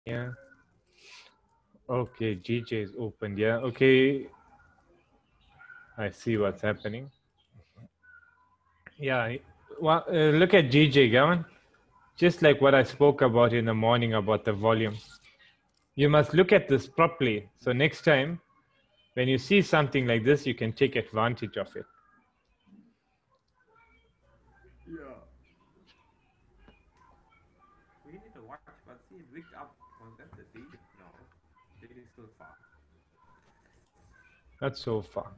Yeah. Okay, GJ is opened. Yeah. Okay. I see what's happening. Yeah. Well, look at GJ, Gavin. Just like what I spoke about in the morning about the volume. You must look at this properly. So next time, when you see something like this, you can take advantage of it. Yeah. We need to watch, but see it wicked up. Was that the day? No. Day is still far. Not so far.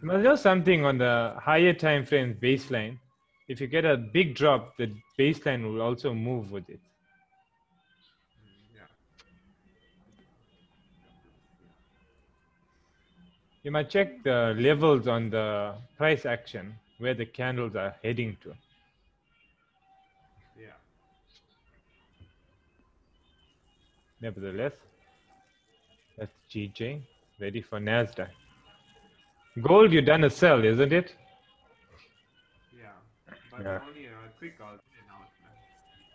You must do something on the higher time frame baseline. If you get a big drop, the baseline will also move with it. Yeah. Yeah. You might check the levels on the price action where the candles are heading to. Yeah. Nevertheless, that's GJ ready for NASDAQ. Gold, you done a sell, isn't it? Yeah. But Yeah. only a quick announcement.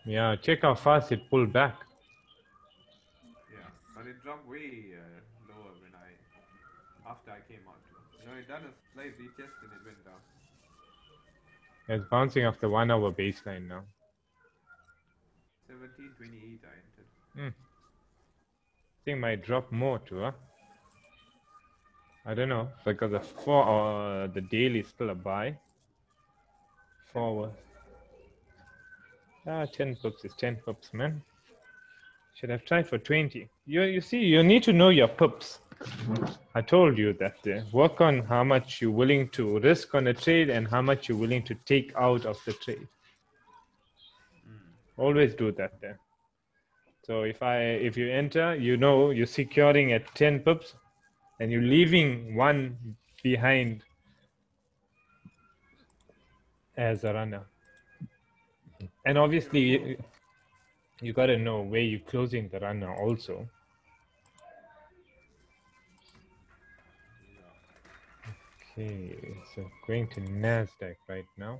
Yeah, check how fast it pulled back. Yeah. But it dropped way lower when after I came out too. It done a slight retest and it went down. It's bouncing off the 1 hour baseline now. 1728 I entered. I think might drop more too, huh? I don't know, because the 4 hour, the daily is still a buy. 10 Forward. pips. 10 pips is 10 pips, man. Should have tried for 20. You see, you need to know your pips. I told you that work on how much you're willing to risk on a trade and how much you're willing to take out of the trade. Always do that there. So if you enter, you're securing at 10 pips and you're leaving one behind as a runner. And obviously you got to know where you're closing the runner also. Okay, so going to NASDAQ right now.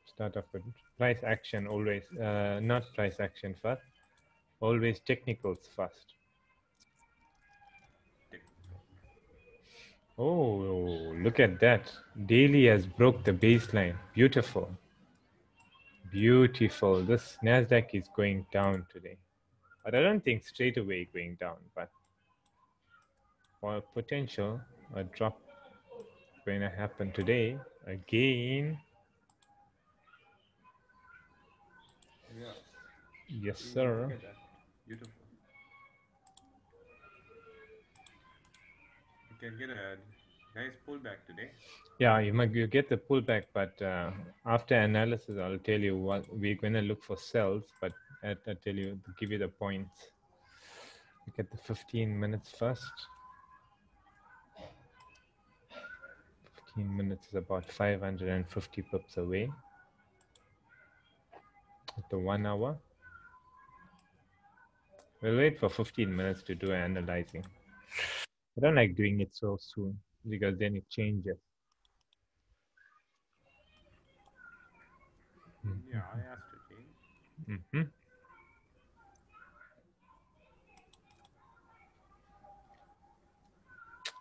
Start off with price action always, not price action first, always technicals first. Oh, look at that. Daily has broke the baseline. Beautiful. Beautiful. This NASDAQ is going down today. But I don't think straight away going down, but for potential, a drop going to happen today again. Yeah. Yes, See, look sir. at that. Beautiful. You can get a nice pullback today. Yeah, you get the pullback, but after analysis, I'll tell you what we're going to look for sells. But I'll tell you, give you the points. Look at the 15 minutes first. 15 minutes is about 550 pips away. At the 1 hour, we'll wait for 15 minutes to do analyzing. I don't like doing it so soon because then it changes. Yeah, I asked to change. Mm-hmm.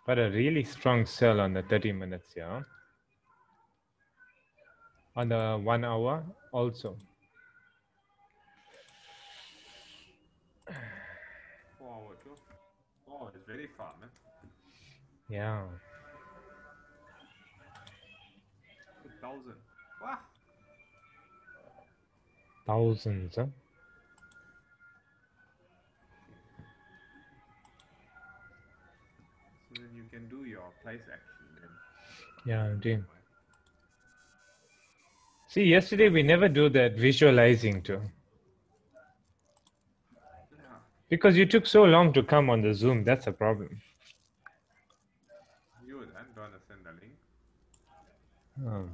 But a really strong sell on the 30 minutes, yeah. On the 1 hour also. 4 hour too. Oh, it's very far, man. Yeah. 2,000. Wow. Thousands, huh? So then you can do your price action then. Yeah, I'm Next doing. one. See, yesterday we never do that visualizing too. Yeah. Because you took so long to come on the Zoom, that's a problem. You then gonna send a link. Um,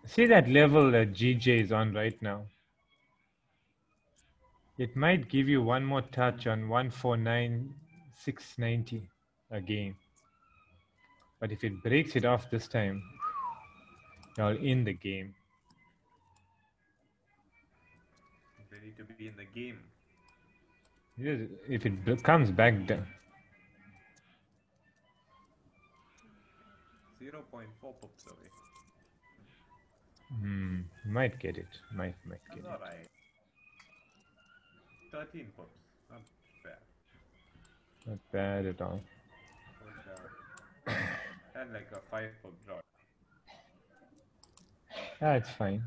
see that level that GJ is on right now? It might give you one more touch on 149,690 again. But if it breaks it off this time, you're in the game. Ready to be in the game. If it comes back down. 0.4 pips away. Might get it. Might get That's it. alright. 13 pips. Not bad. Not bad at all. But, had like a 5 pip draw. It's fine.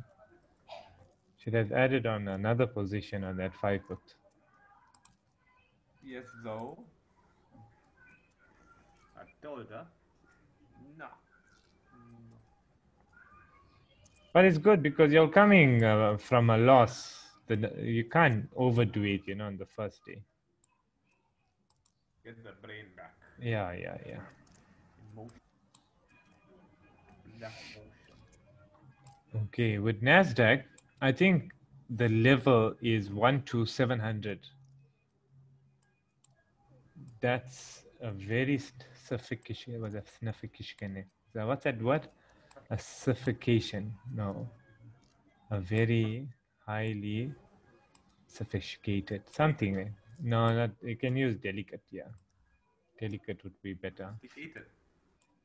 Should have added on another position on that 5 put. Yes, though. I told her. No. But it's good because you're coming from a loss. You can't overdo it, on the first day. Get the brain back. Yeah. Emotion. Black emotion. Okay, with NASDAQ, I think the level is 12700. That's a very suffocation. Was a suffocation? So what's that word? A suffocation. No. A very highly sophisticated. Something like. No, not. You can use delicate. Yeah. Delicate would be better. Sophisticated.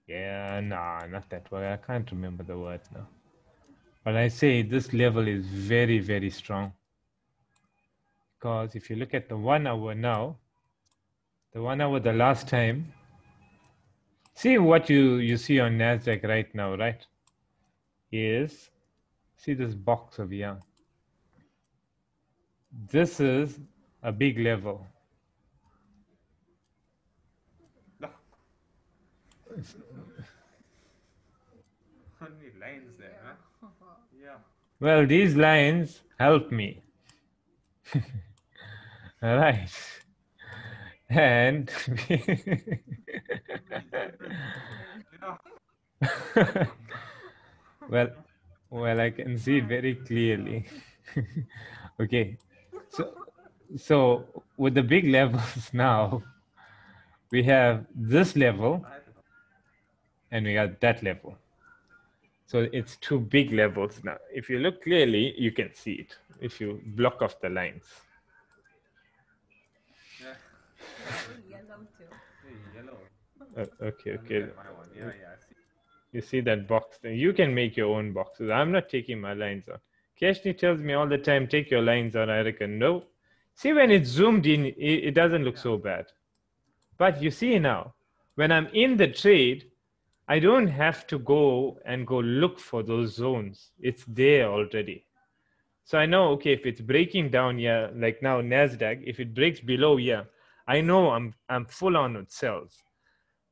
Yeah, no, not that word. I can't remember the word now. But I say this level is very, very strong. Because if you look at the 1 hour now, the 1 hour the last time, see what you see on NASDAQ right now, right? Is, see this box over here. This is a big level. No. Only lines there, huh? Yeah. Well, these lines help me. All right. And well, I can see very clearly. Okay, so with the big levels now, we have this level and we got that level. So it's 2 big levels now. If you look clearly, you can see it. If you block off the lines. Yeah. Yellow too. Hey, yellow. Okay. My one. Yeah, I see. You see that box thing? You can make your own boxes. I'm not taking my lines out. Keshni tells me all the time, take your lines out. I reckon, no. See, when it's zoomed in, it doesn't look so bad. But you see now, when I'm in the trade, I don't have to go look for those zones. It's there already. So I know, okay, if it's breaking down here, like now NASDAQ, if it breaks below here, I know I'm full on with sells.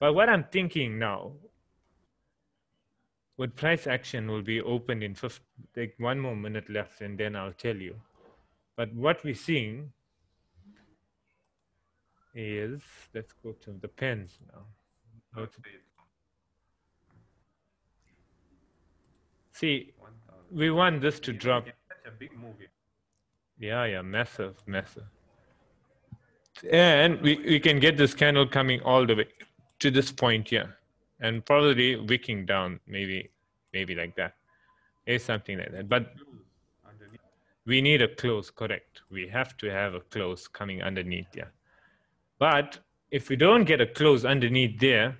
But what I'm thinking now, with price action will be opened in like 1 more minute left, and then I'll tell you. But what we're seeing is, let's go to the pens now. See, we want this to drop. Such a big movie. Yeah, massive. And we can get this candle coming all the way to this point here, and probably wicking down, maybe like that. It's something like that. But we need a close, correct? We have to have a close coming underneath there. But if we don't get a close underneath there,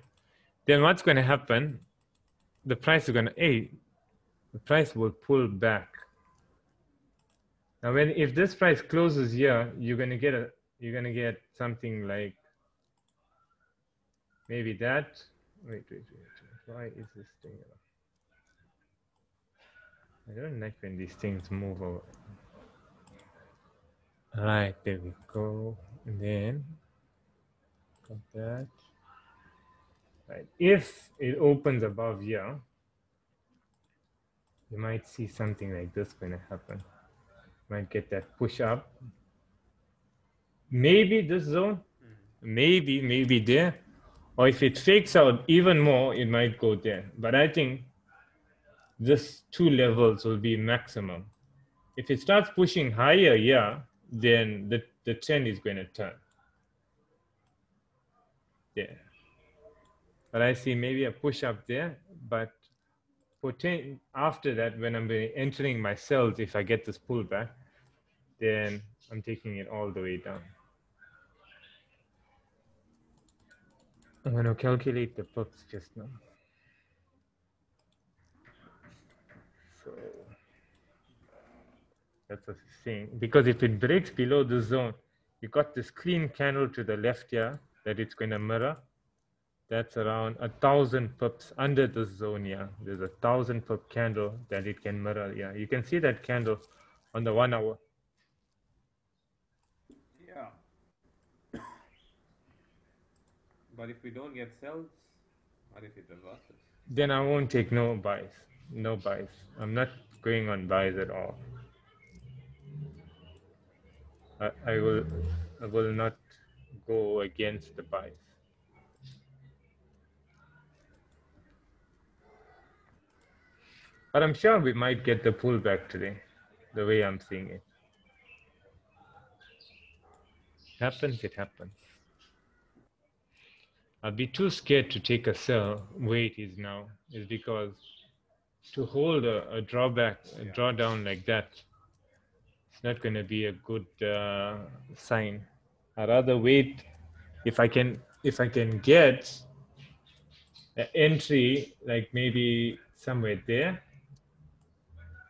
then what's going to happen? The price is going to, the price will pull back. Now, if this price closes here, you're going to get something like maybe that. Wait. Why is this thing? I don't like when these things move over. All right, there we go. And then got that. Right. If it opens above here, you might see something like this going to happen. Might get that push up. Maybe this zone, maybe there. Or if it fakes out even more, it might go there. But I think this 2 levels will be maximum. If it starts pushing higher here, then the trend is going to turn. Yeah. But I see maybe a push up there, but after that, when I'm entering my cells, if I get this pullback, then I'm taking it all the way down. I'm going to calculate the puts just now. So that's what it's saying. Because if it breaks below the zone, you got this clean candle to the left here that it's going to mirror. That's around 1,000 pips under the zone here. There's a 1,000 pip candle that it can mirror. Yeah, you can see that candle on the 1 hour. Yeah. But if we don't get sells, what if it reverses? Then I won't take no buys. No buys. I'm not going on buys at all. I will not go against the buys. But I'm sure we might get the pullback today, the way I'm seeing it. Happens, it happens. I'll be too scared to take a sell where it is now, is because to hold a drawback, a drawdown like that, it's not going to be a good sign. I'd rather wait. If I can get an entry, like maybe somewhere there,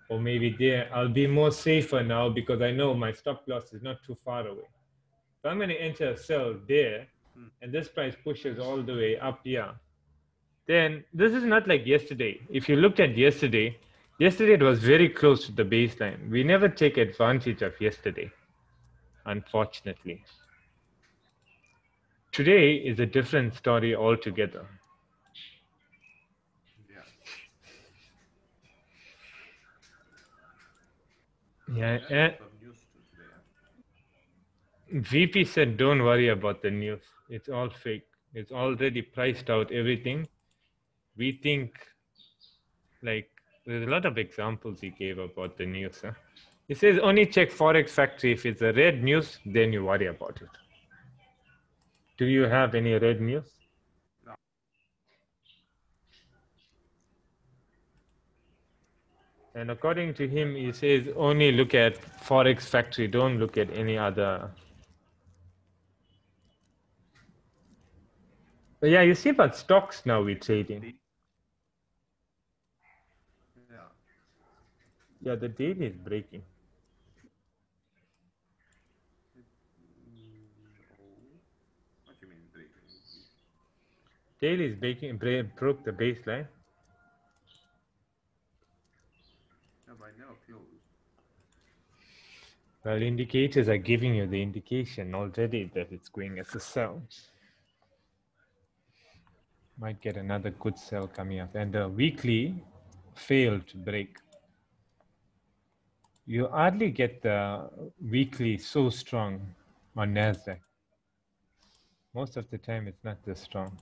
or maybe there, I'll be more safer now because I know my stop loss is not too far away. So I'm going to enter a sell there, and this price pushes all the way up here. Then this is not like yesterday. If you looked at yesterday it was very close to the baseline. We never take advantage of yesterday, unfortunately. Today is a different story altogether. Yeah, and VP said, don't worry about the news. It's all fake. It's already priced out everything. We think, like, there's a lot of examples he gave about the news. Huh? He says, only check Forex Factory. If it's a red news, then you worry about it. Do you have any red news? No. And according to him, he says, only look at Forex Factory. Don't look at any other. But yeah, you see about stocks now we're trading. Yeah, the daily is breaking. What do you mean breaking? Daily is breaking, broke the baseline. No, but I never closed. Well, indicators are giving you the indication already that it's going as a sell. Might get another good sell coming up. And the weekly failed to break. You hardly get the weekly so strong on NASDAQ. Most of the time, it's not this strong.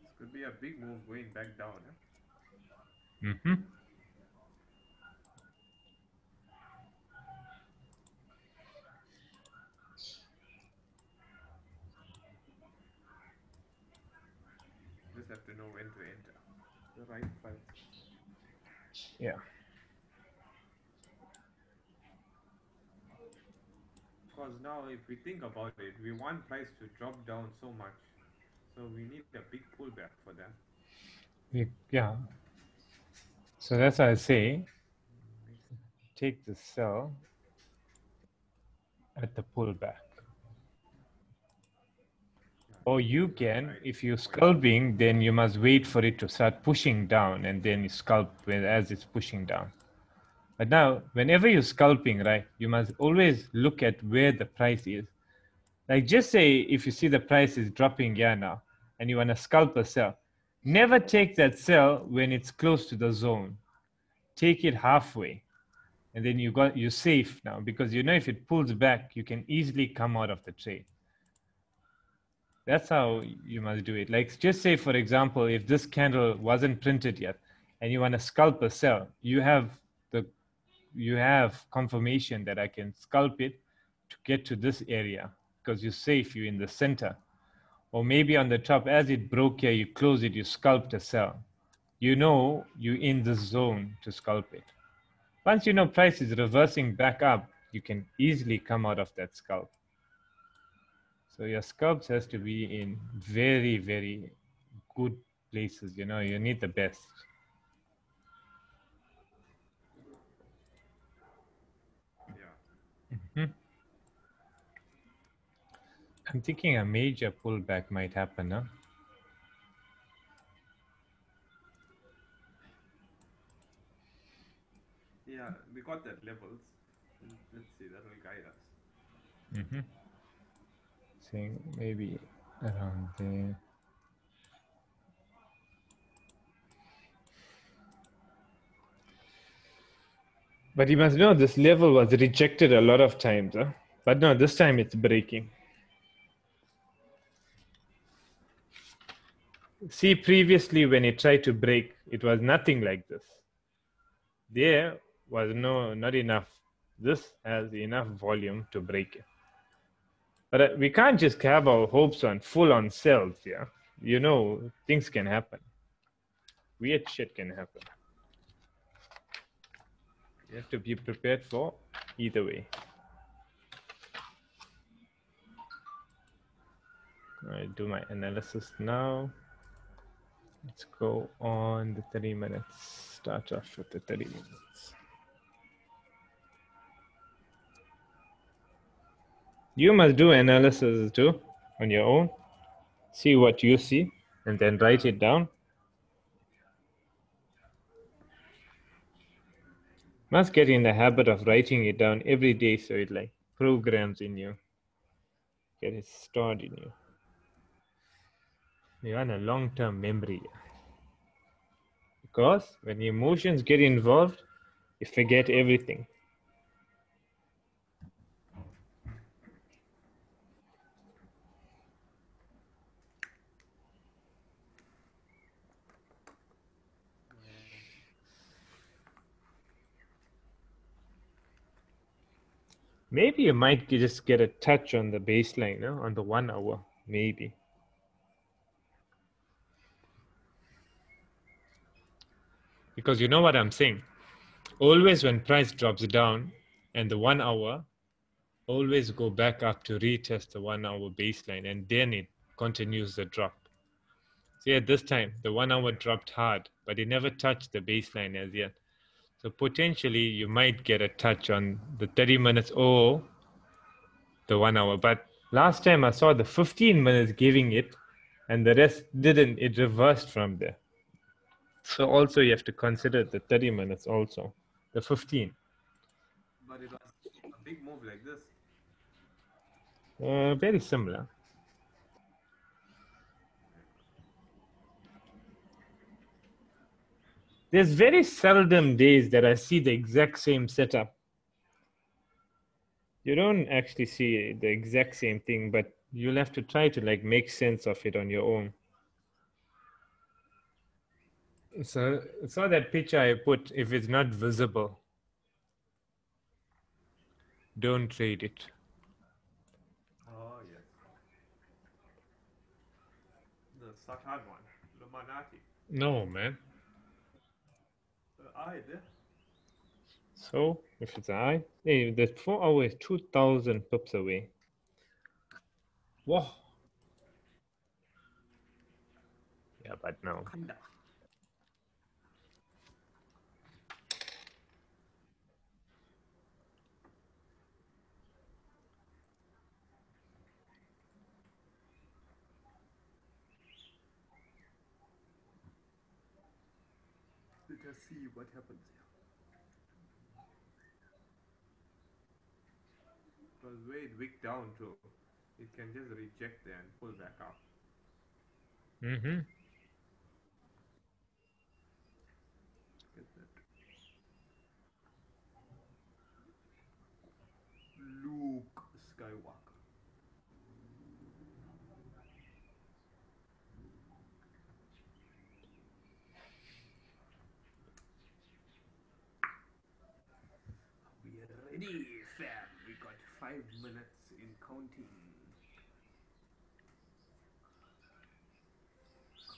This could be a big move going back down. Eh? Mm-hmm. Just have to know when to enter the right price. Yeah. Because now, if we think about it, we want price to drop down so much, so we need a big pullback for that. Yeah. So that's why I say, take the sell at the pullback. Or you can, if you're scalping, then you must wait for it to start pushing down and then you scalp as it's pushing down. But now, whenever you're scalping, right, you must always look at where the price is. Like just say if you see the price is dropping here now and you want to scalp a sell, never take that sell when it's close to the zone. Take it halfway. And then you're safe now because you know if it pulls back, you can easily come out of the trade. That's how you must do it. Like just say, for example, if this candle wasn't printed yet, and you want to sculpt a cell, you have confirmation that I can sculpt it to get to this area because you're safe, you're in the center. Or maybe on the top, as it broke here, you close it, you sculpt a cell. You know you're in the zone to sculpt it. Once you know price is reversing back up, you can easily come out of that sculpt. So your sculpts has to be in very, very good places. You know, you need the best. Yeah. I'm thinking a major pullback might happen, huh? Yeah, we got that levels. Let's see, that will guide us. Saying maybe around there. But you must know this level was rejected a lot of times, huh? But no, this time it's breaking. See, previously when it tried to break, it was nothing like this. There was not enough. This has enough volume to break it. But we can't just have our hopes on full on cells, yeah? You know, things can happen. Weird shit can happen. You have to be prepared for either way. I'll do my analysis now. Let's go on the 30 minutes. Start off with the 30 minutes. You must do analysis too on your own. See what you see and then write it down. Must get in the habit of writing it down every day so it like programs in you. Get it stored in you. You want a long-term memory. Because when emotions get involved, you forget everything. Maybe you might just get a touch on the baseline, no? On the 1 hour, maybe. Because you know what I'm saying. Always when price drops down and the 1 hour, always go back up to retest the 1 hour baseline and then it continues the drop. See, at this time, the 1 hour dropped hard, but it never touched the baseline as yet. So potentially you might get a touch on the 30 minutes or the 1 hour. But last time I saw the 15 minutes giving it and the rest didn't. It reversed from there. So also you have to consider the 30 minutes also, the 15. But it was a big move like this. Very similar. There's very seldom days that I see the exact same setup. You don't actually see the exact same thing, but you'll have to try to like make sense of it on your own. So that picture I put, if it's not visible, don't trade it. Oh, yes. The Satan one, Luminati. No, man. The eye there. So if it's I, hey, the 4 hours is 2,000 pips away. Whoa. Yeah, but no. Kanda. Let us see what happens here. Because the way it wicked down to, it can just reject there and pull back up. Mm-hmm. Get that. Luke Skywalker. Ready, fam. We got 5 minutes in counting.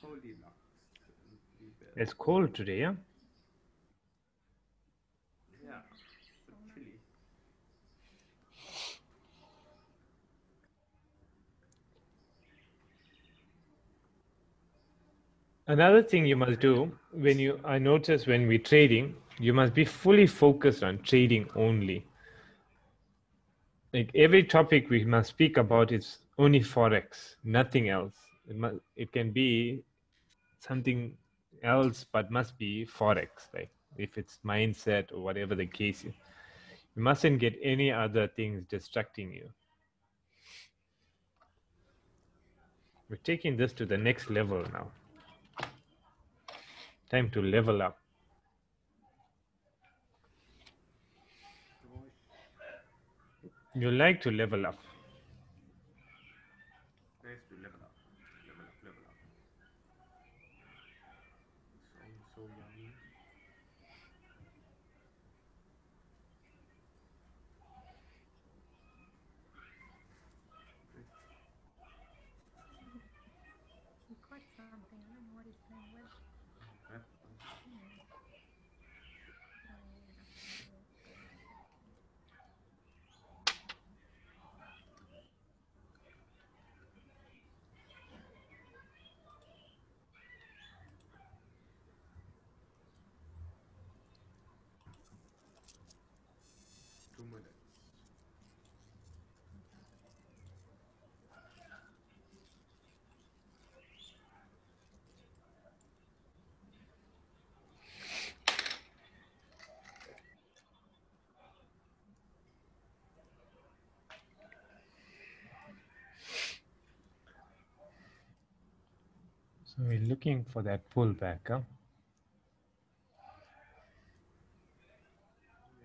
Goldilocks. It's cold today, yeah? Yeah, but chilly. Another thing you must do I notice when we're trading, you must be fully focused on trading only. Like every topic we must speak about is only forex, nothing else. It can be something else, but must be forex. Like if it's mindset or whatever the case is, you mustn't get any other things distracting you. We're taking this to the next level now. Time to level up. You like to level up. Nice to level up. Level up, level up. Sounds so yummy. He caught something. I don't know what he's playing with. Huh? Two minutes. So we're looking for that pullback, huh?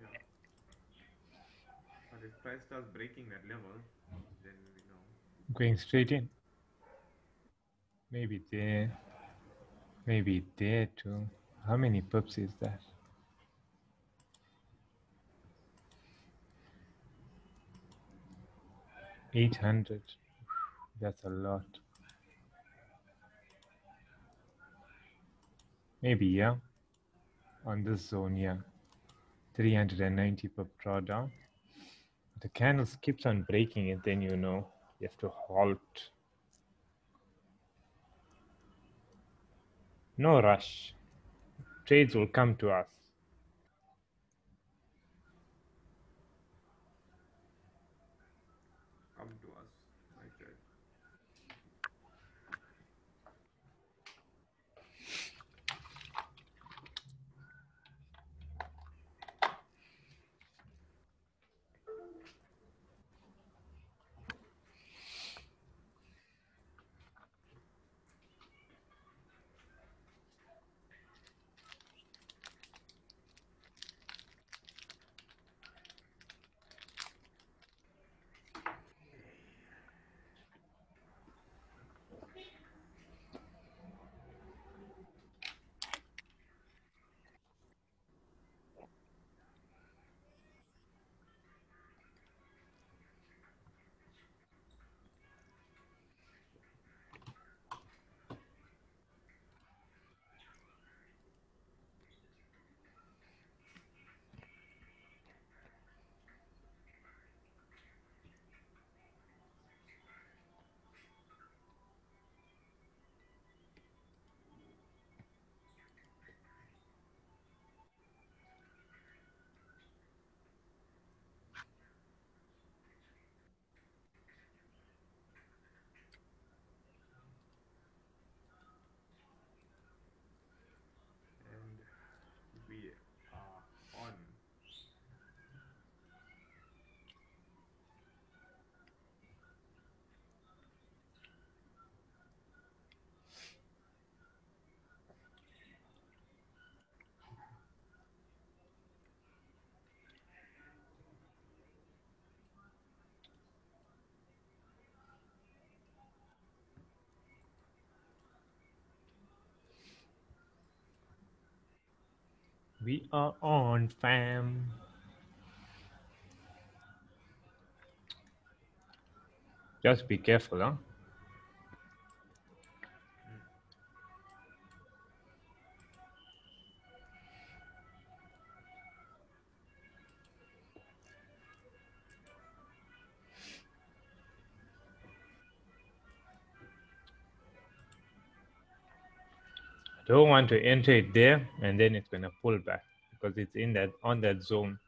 Yeah. But if price starts breaking that level, then we know. Going straight in. Maybe there too. How many pips is that? 800. That's a lot. Maybe, yeah. On this zone, yeah. 390 pip drawdown. The candle keeps on breaking it, then you know you have to halt. No rush. Trades will come to us. Come to us. Like that. And we are on. We are on, fam. Just be careful, huh? Don't want to enter it there and then it's gonna pull back because it's in that on that zone.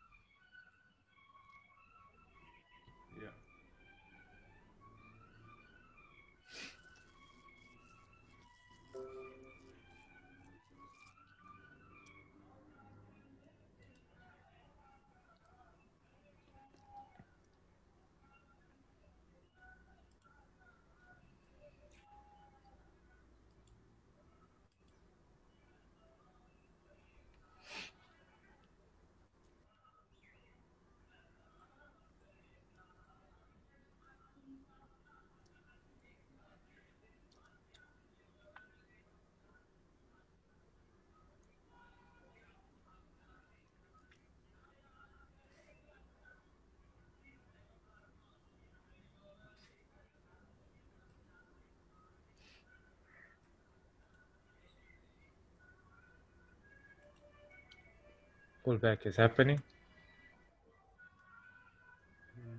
Yeah. Pullback is happening. Mm.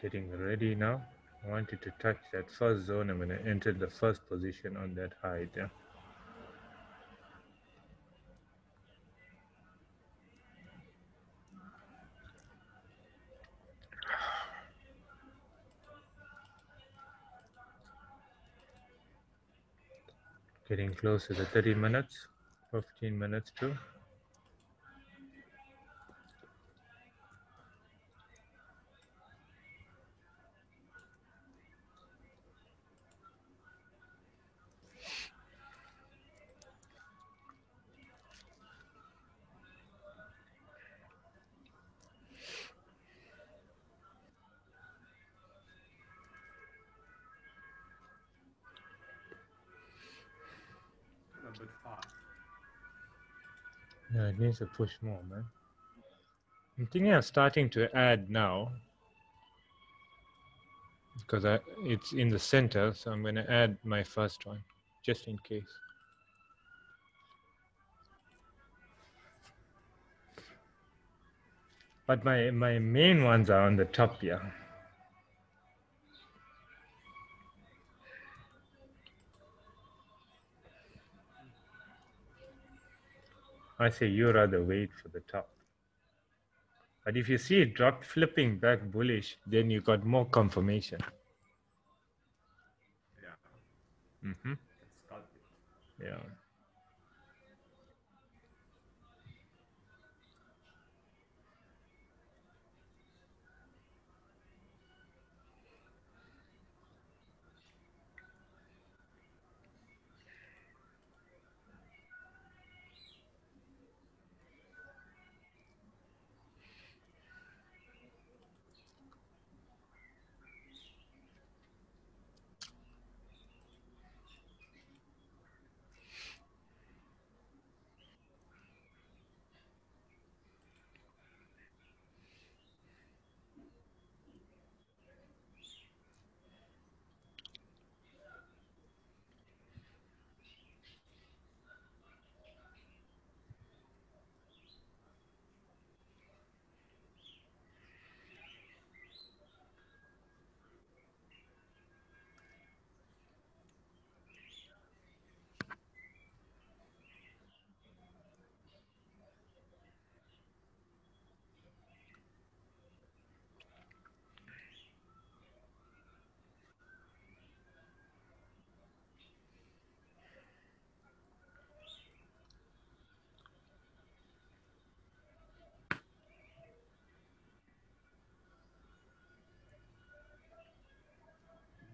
Getting ready now. I want you to touch that first zone. I'm gonna enter the first position on that high there. Getting close to the 30 minutes, 15 minutes too. Still a bit fast. Yeah, it needs to push more, man. I'm thinking of starting to add now because it's in the center, so I'm gonna add my first one just in case. But my main ones are on the top here. I say you rather wait for the top. But if you see it drop flipping back bullish, then you got more confirmation. Yeah. Mm-hmm. Get started. Yeah.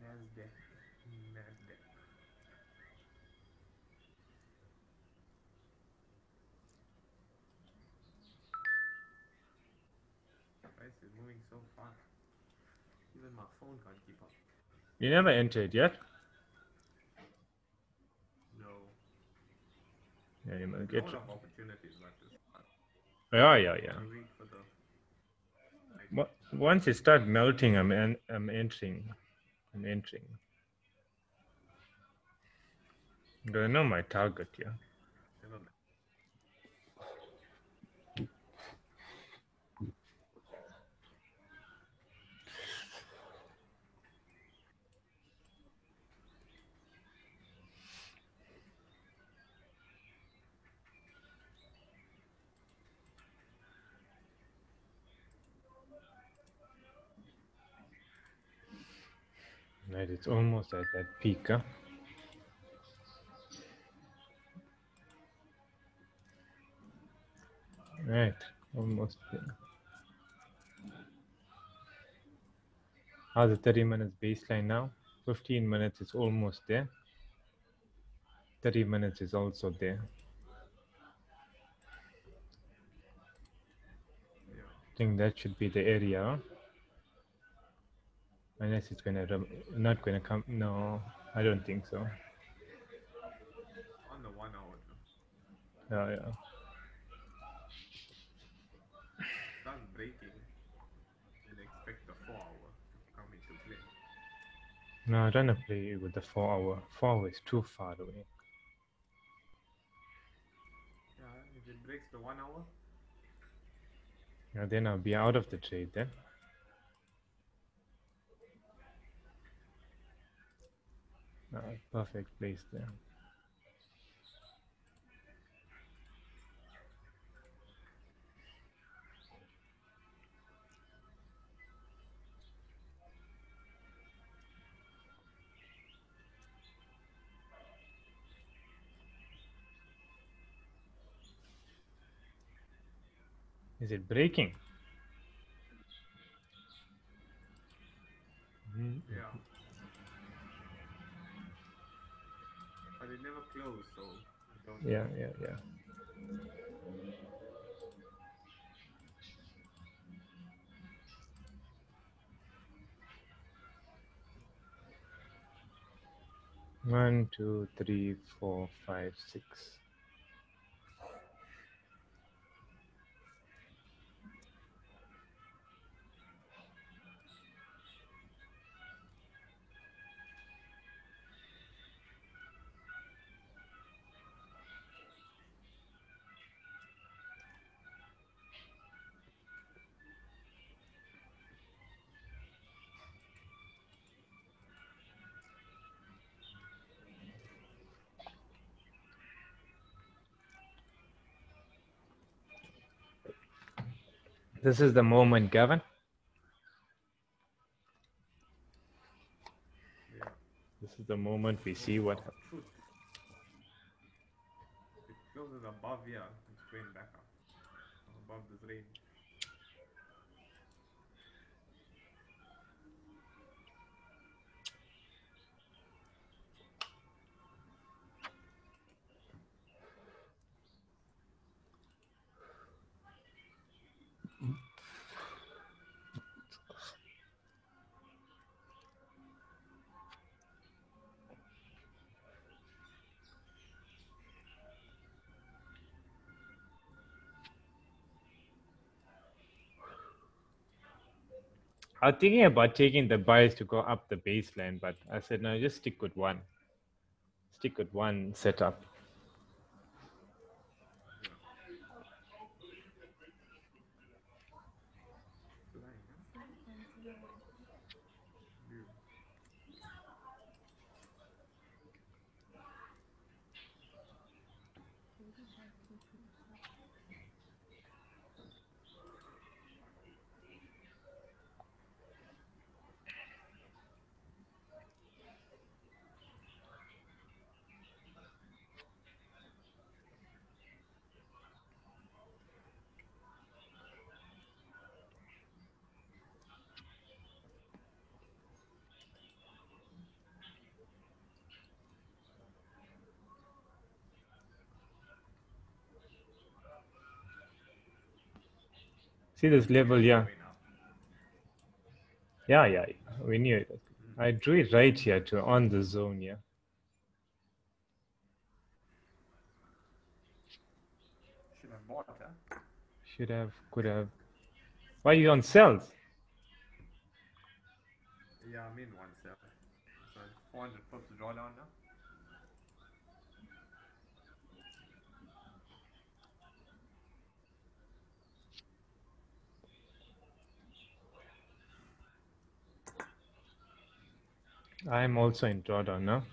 Nasdaq. Nasdaq. Price is moving so fast. Even my phone can't keep up. You never entered yet? No. Yeah, you must A get lot it. of opportunities like this. Yeah. I wait for the Once it start melting, I'm entering. I'm entering. Because I know my target, yeah. never mind. Right, it's almost at that peak, huh? Right, almost there. How's the 30 minutes baseline now? 15 minutes is almost there. 30 minutes is also there. Yeah. I think that should be the area. Huh? Unless it's not gonna come. No, I don't think so. On the 1 hour too. Yeah. Start breaking and expect the 4 hour to come into play. No, I don't want to play with the 4 hour. 4 hour is too far away. Yeah, if it breaks the 1 hour, Yeah, then I'll be out of the trade then. Perfect place there. Is it breaking? yeah. But it never closed, so I don't Yeah. know. 1, 2, 3, 4, 5, 6. This is the moment, Gavin. Yeah. This is the moment we see what Moment of truth. If it closes above here, it's going back up. Above this range. I was thinking about taking the buys to go up the baseline, but I said no, just stick with one. Stick with one setup. Yeah. Flying, huh? Flight and low. View. Maybe that's the picture. See this level, yeah. Going up. Yeah. We knew it. I drew it right here to on the zone here. Should have bought, huh? Should have, could have. Why are you on cells? Yeah, I'm in one cell. So 400 pups drawdown now. I'm also in drawdown now.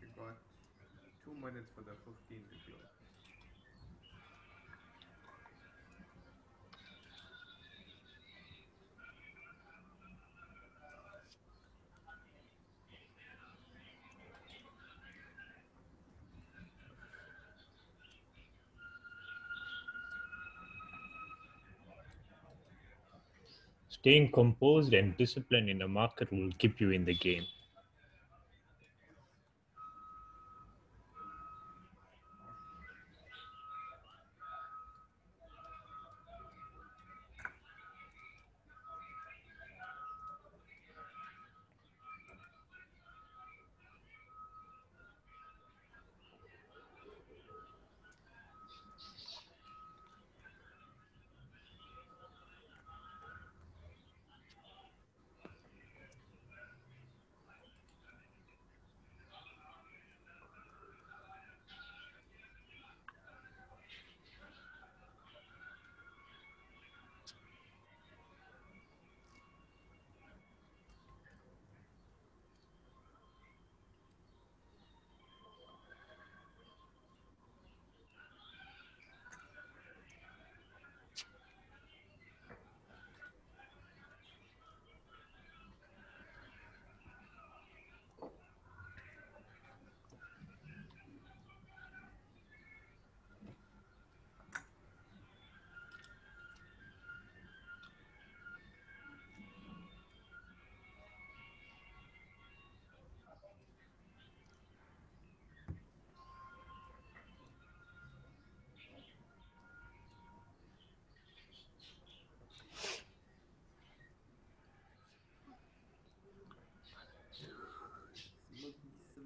We got 2 minutes for the 15 to close. Staying composed and disciplined in the market will keep you in the game.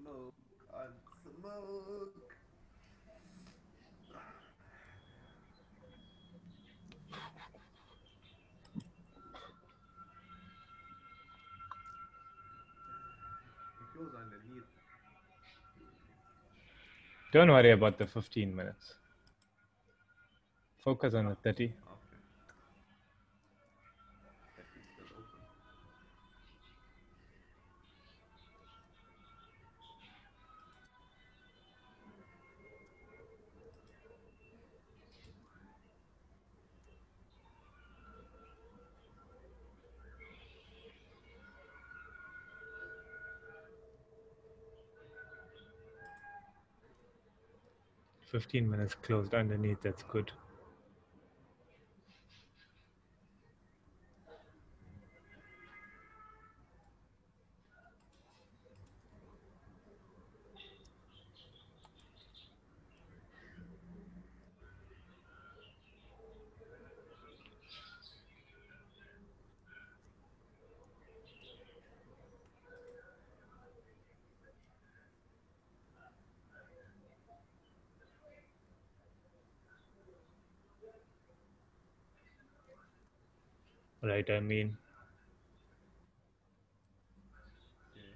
Smoke on smoke. It goes underneath. Don't worry about the 15 minutes. Focus on the 30. Okay. That is still open. — 15 minutes closed underneath. That's good. right? I mean, Okay.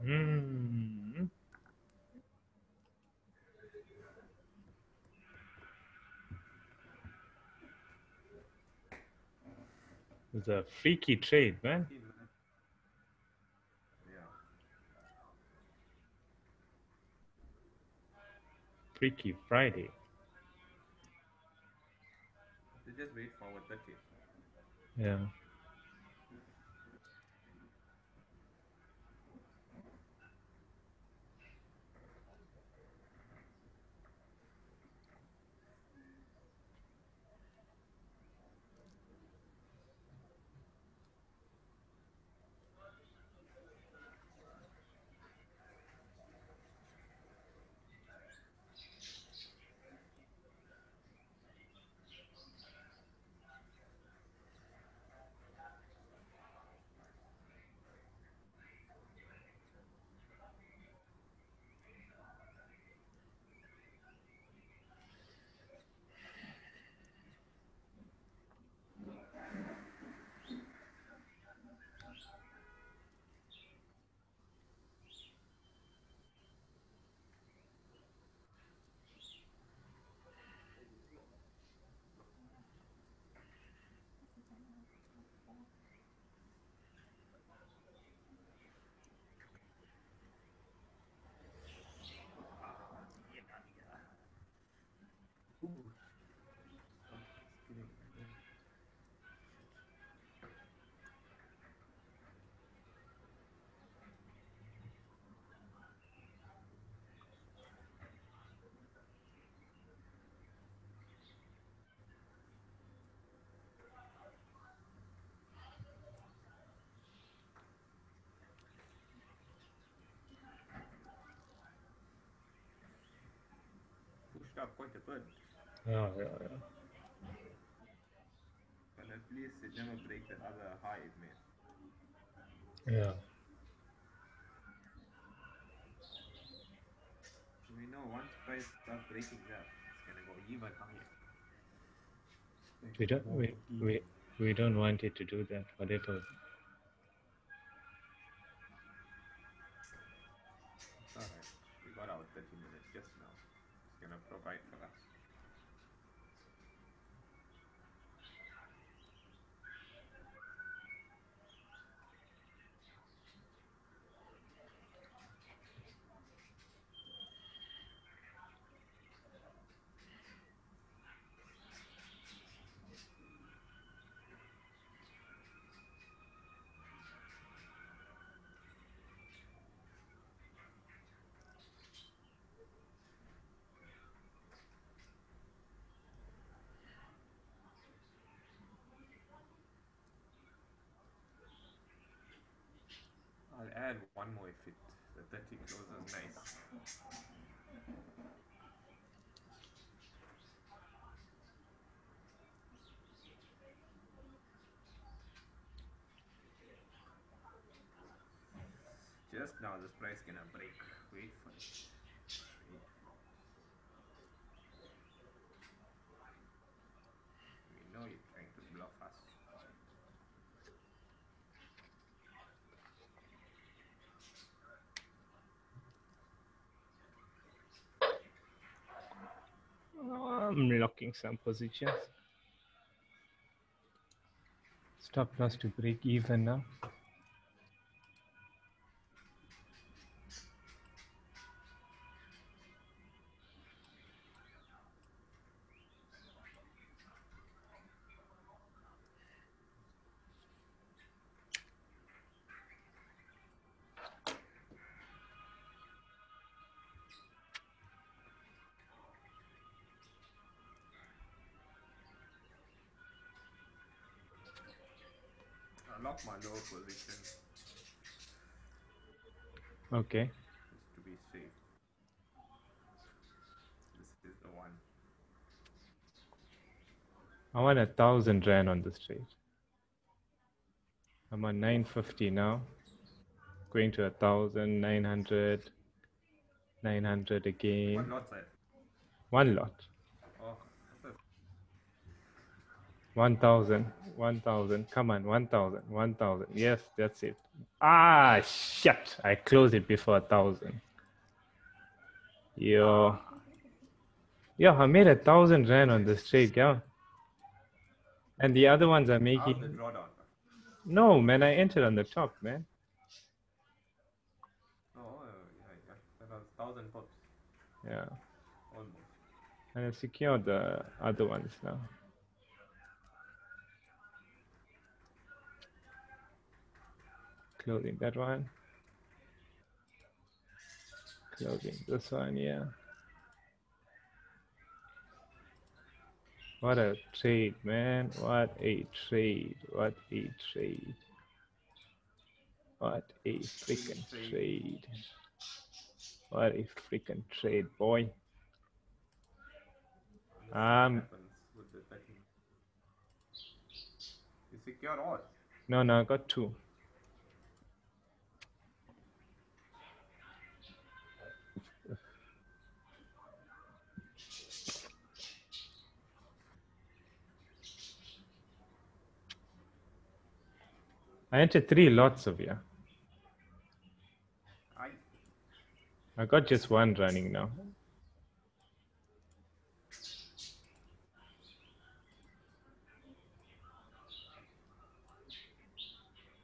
hmm, it's a freaky trade, man. 15 minutes. Yeah. Freaky Friday. They just wait for 30. Yeah. Ooh. Oh, it's killing my ear. Pushed up quite a bit. Yeah, yeah, But at least it never break that other high it made. yeah. We know once price start breaking that, it's gonna go even higher. We Expect don't, more we, 15. we don't want it to do that. Whatever. It's alright. We got our 30 minutes just now. It's gonna provide for us. I'll add one more if the 30 closes nice. Just now this price gonna break. Wait for it. Just wait for it. We know you're trying to bluff us. I'm locking some positions. Stop loss to break even now. I'll lock my lower position Okay. just to be safe. This is the one. I want 1,000 Rand on this trade. I'm on 950 now. Going to 1,000, 900, 900 again. What lot size? One lot. Oh, that's 1,000, 1,000. Come on, 1,000, 1,000. Yes, that's it. Ah, shit. I closed it before 1,000. Yo. Yo, I made 1,000 rand on this trade, yeah. And the other ones are how's the making. drawdown? No, man, I entered on the top, man. Oh, yeah. That was 1,000 pops. Yeah. Almost. And I secured the other ones now. Closing that one. Closing this one, yeah. What a trade, man. What a trade. What a trade. What a freaking trade. What a freaking trade, boy. Let's see what happens with the betting. You secured all. No, I got two. I entered 3 lots of you. I got just one running now.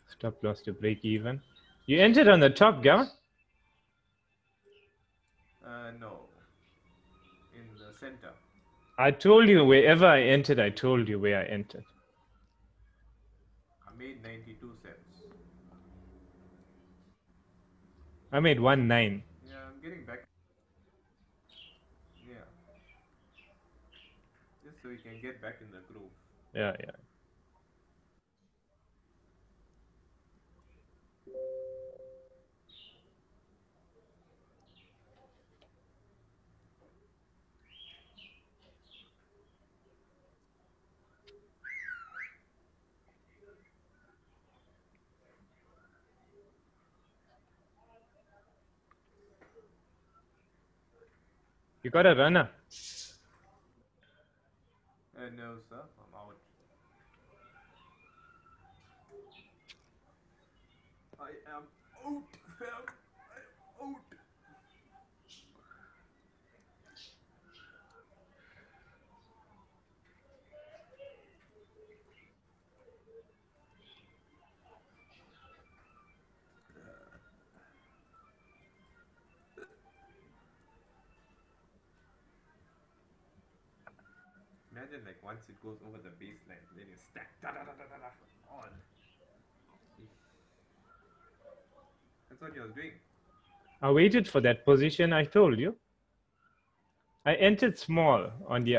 Stop loss to break even. You entered on the top, Gavin? No. In the center. I told you wherever I entered, I told you where I entered. I made 92 cents. I made 1.9. Yeah, I'm getting back. Yeah. Just so we can get back in the groove. Yeah. You got a runner. No, sir. I'm out. I am out, fam. I'm out. Imagine like once it goes over the baseline, then you stack on. That's what he was doing. I waited for that position, I told you. I entered small on the...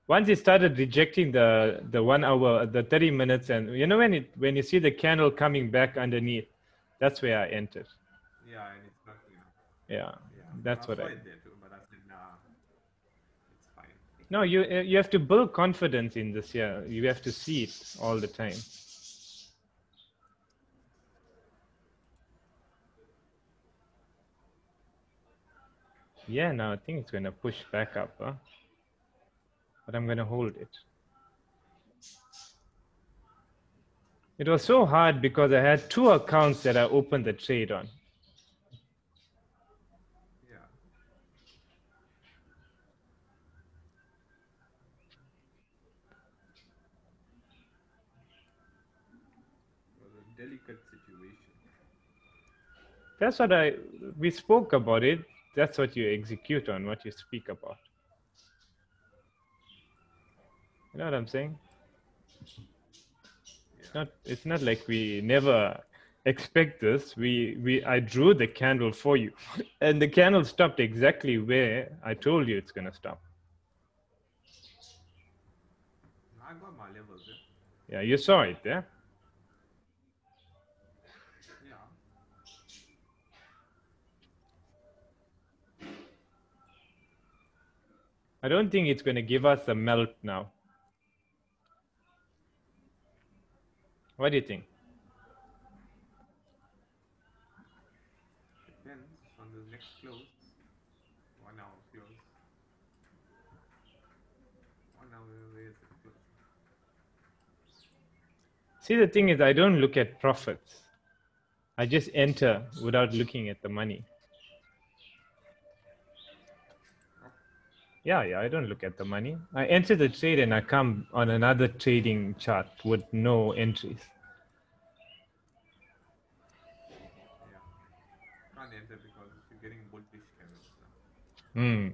Once it started rejecting the 1 hour, the 30 minutes, and you know when you see the candle coming back underneath, that's where I entered. Yeah, and it's not, Yeah, that's what I... saw it there too, but I said, nah, it's fine. No, you have to build confidence in this. Yeah, you have to see it all the time. Yeah, now I think it's going to push back up, huh? But I'm going to hold it. It was so hard because I had 2 accounts that I opened the trade on. Yeah. It was a delicate situation. That's what we spoke about it. That's what you execute on, what you speak about. You know what I'm saying? Yeah. It's not like we never expect this. I drew the candle for you, and the candle stopped exactly where I told you it's going to stop. I got my levels there. Yeah, you saw it there. Yeah. I don't think it's going to give us a melt now. What do you think? Depends on the next close. 1 hour close. 1 hour where is it close? See, the thing is, I don't look at profits. I just enter without looking at the money. Oh, Yeah, I don't look at the money. I enter the trade and I come on another trading chart with no entries. yeah. Can't enter because you're getting bullish candles now. Hmm.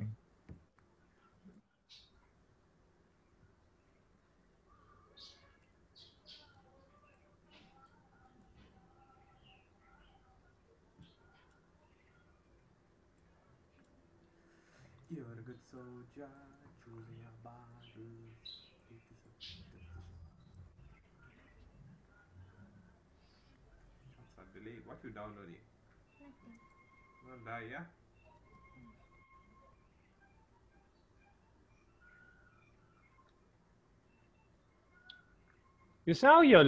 You're a good soldier, choosing your battles. Shots are delayed. What you downloading? Nothing. Not die, yeah? You saw your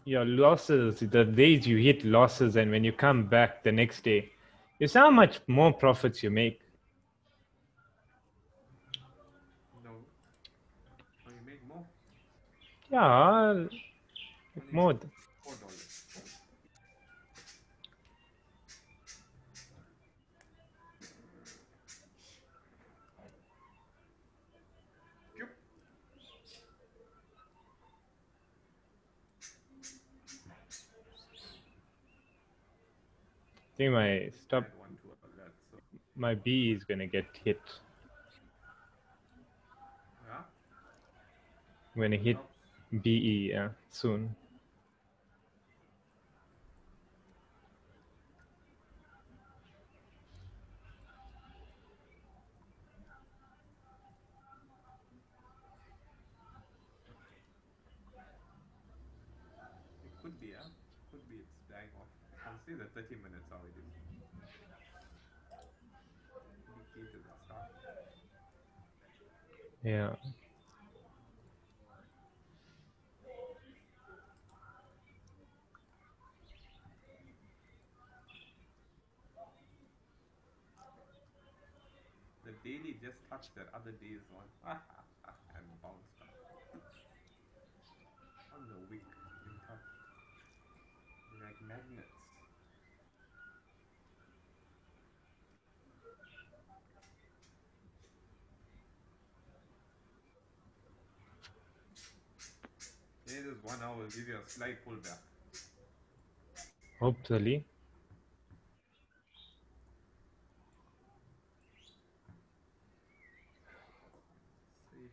your losses, the days you hit losses, and when you come back the next day, you saw how much more profits you make. No. Oh, you make more? Yeah, Only more. $4. Yep. I think my stop, Add one to alert. So my B is gonna get hit. yeah, I'm gonna hit stops. BE soon. It could be, yeah. Could be it's dying off. I can see the 30 minutes how it is. Could be key to the start. Yeah. The daily just touched that other day's one and bounced up. On the wick, been touched. They're like magnets. Yeah, this 1 hour will give you a slight pullback. Hopefully. See.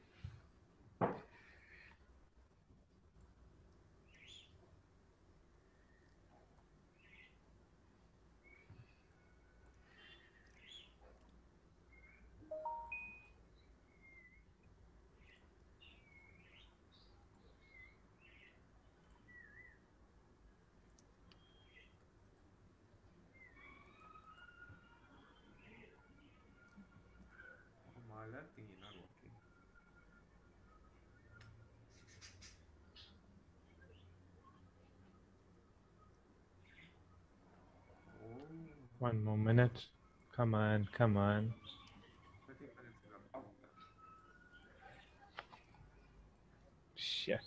'Cause my left thingy not working. Oh, One more minute. Come on, come on. 30 minutes is about that. Shit.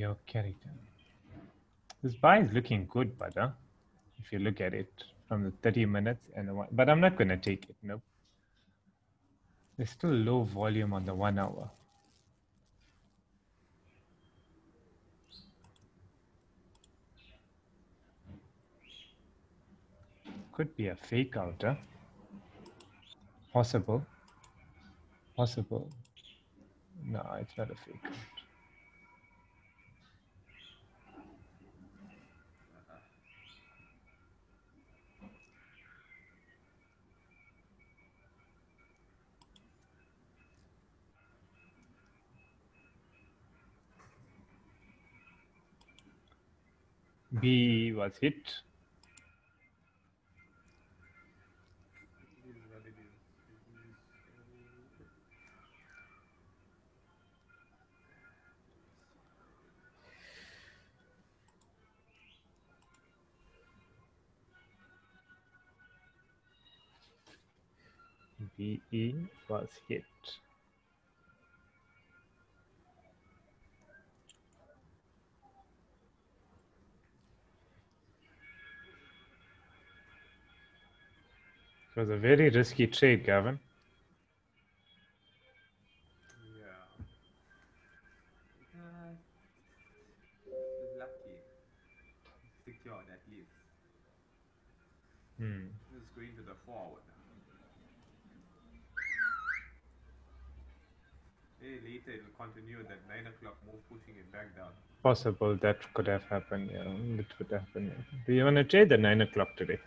Your character. This buy is looking good, but if you look at it from the 30 minutes and the one, but I'm not going to take it. Nope. There's still low volume on the 1 hour. Could be a fake out, huh? Possible. Possible. No, it's not a fake out. B was hit. It is what it is. BE was hit. It was a very risky trade, Gavin. Yeah. Lucky. Secured at least. This is going to the forward now. Hey, later it will continue that 9 o'clock move, pushing it back down. Possible that could have happened. Yeah, it could happen. Do you want to trade the 9 o'clock today?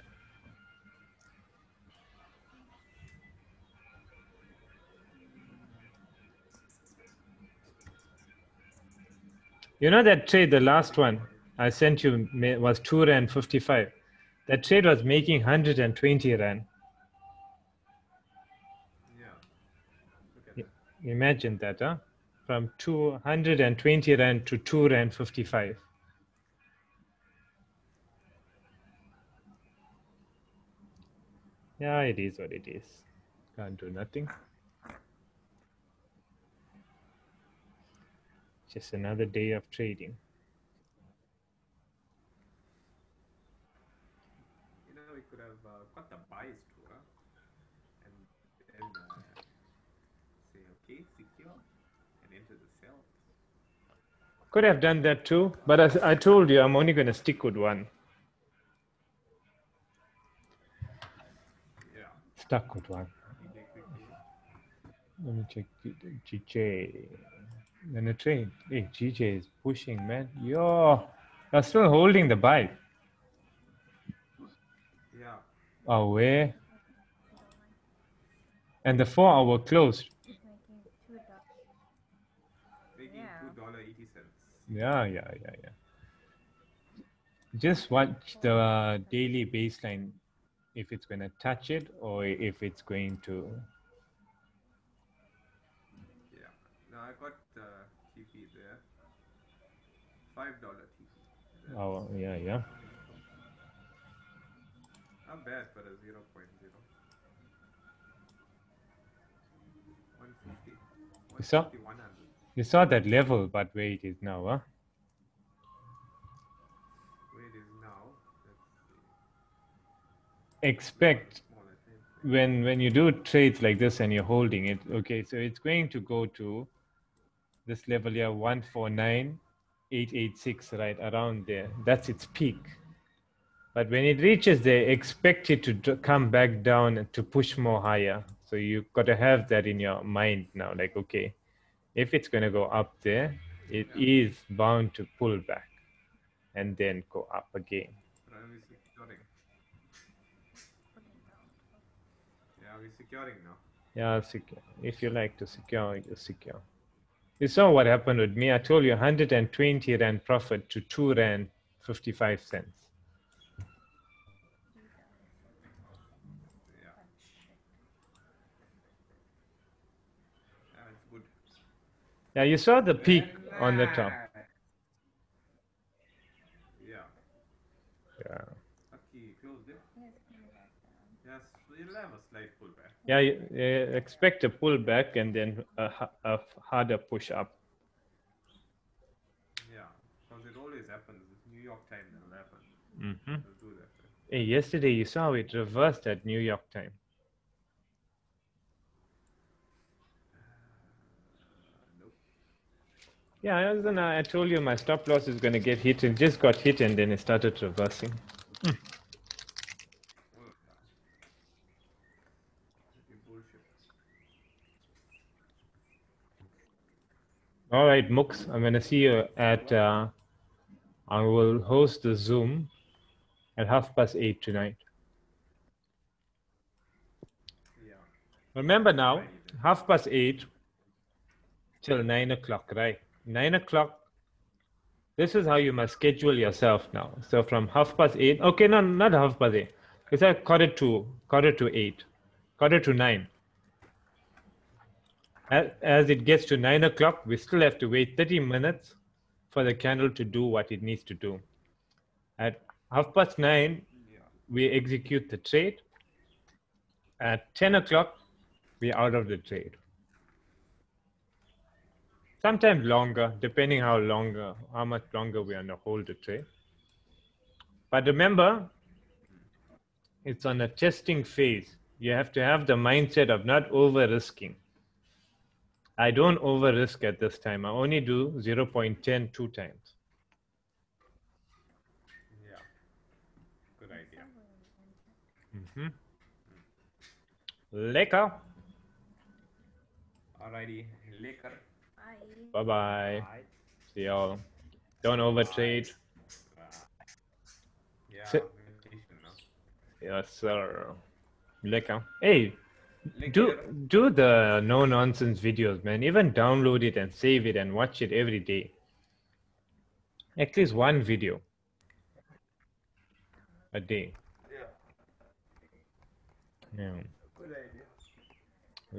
You know that trade, the last one I sent you was 2 Rand 55. That trade was making 120 Rand. Yeah. Look at that. Imagine that, huh? From 220 Rand to 2 Rand 55. Yeah, it is what it is. Can't do nothing. Just another day of trading. You know, we could have got the buys too, huh? And then say, okay, secure, and enter the sell. Could have done that too, but as I told you, I'm only going to stick with one. Yeah. Stuck with one. DJ quickly. Let me check GJ. Then a trade. Hey, GJ is pushing, man. Yo, you're still holding the buy. Yeah. Away. And the 4 hour closed. He's making $2. Making Yeah. $2.80. Yeah. Just watch the daily baseline if it's going to touch it or if it's going to. Yeah. Now I got TP there. $5 TP. Oh, yeah. Not bad for a 0.0. 150. You saw? 100. You saw that level, but where it is now, huh? Where it is now, let's see. Expect Smaller time frame. when you do trades like this and you're holding it, okay, so it's going to go to this level here, 149,886, right around there. That's its peak. But when it reaches there, expect it to come back down to push more higher. So you've got to have that in your mind now. Like, okay, if it's going to go up there, it is bound to pull back and then go up again. But are we securing? Yeah, we're securing now. Yeah, secure. If you like to secure, you secure. You saw what happened with me. I told you 120 Rand profit to 2 Rand 55 cents. Yeah. Yeah, it's good. Yeah, you saw the peak on the top. Yeah. Yeah. Lucky closed it. Yes, coming back down. Yes, you'll have a slight pullback. Yeah, you expect a pullback and then a harder push up. Yeah. happens. It's New York time that'll happen. Mm-hmm. Let's do that. Hey, yesterday you saw it reversed at New York time. Nope. Yeah, I told you my stop loss is going to get hit, and just got hit, and then it started reversing. Oh, no. You bullshit. All right, Mooks, I'm going to see you at. I will host the Zoom at 8:30 tonight. Yeah. Remember now, Alrighty then. 8:30 till 9 o'clock, right? 9 o'clock. This is how you must schedule yourself now. So from 8:30. Okay, no, not 8:30. It's like quarter to 8, quarter to 9. As it gets to 9 o'clock, we still have to wait 30 minutes for the candle to do what it needs to do. At 9:30, Yeah. we execute the trade. At 10 o'clock, we're out of the trade. Sometimes longer, depending how much longer we are on the hold the trade. But remember, it's on a testing phase. You have to have the mindset of not over risking. I don't over risk at this time. I only do 0.10 2 times. Yeah. Good idea. Mm-hmm. Lekker. Alrighty. Later. Bye. Bye-bye. Bye. See y'all. Don't overtrade. Yeah. Sit. Meditation now. Yes, sir. Lekker. Hey, Later. do the no nonsense videos, man. Even download it and save it and watch it every day. At least one video a day. Yeah. Yeah. Good idea.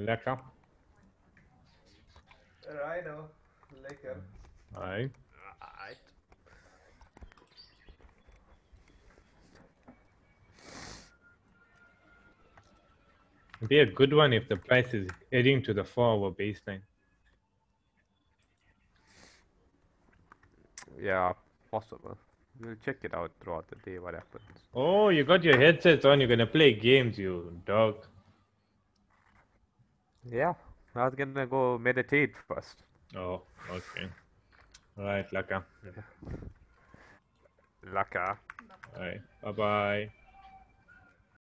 Lekker. I know. Later. Aye. Alright. It'd be a good one if the price is heading to the 4-hour baseline. Yeah, possible. We'll check it out throughout the day what happens. Oh, you got your headsets on. You're gonna play games, you dog. Yeah. I was gonna go meditate first. Oh, okay. All right, Laka. Laka. All right. Bye-bye.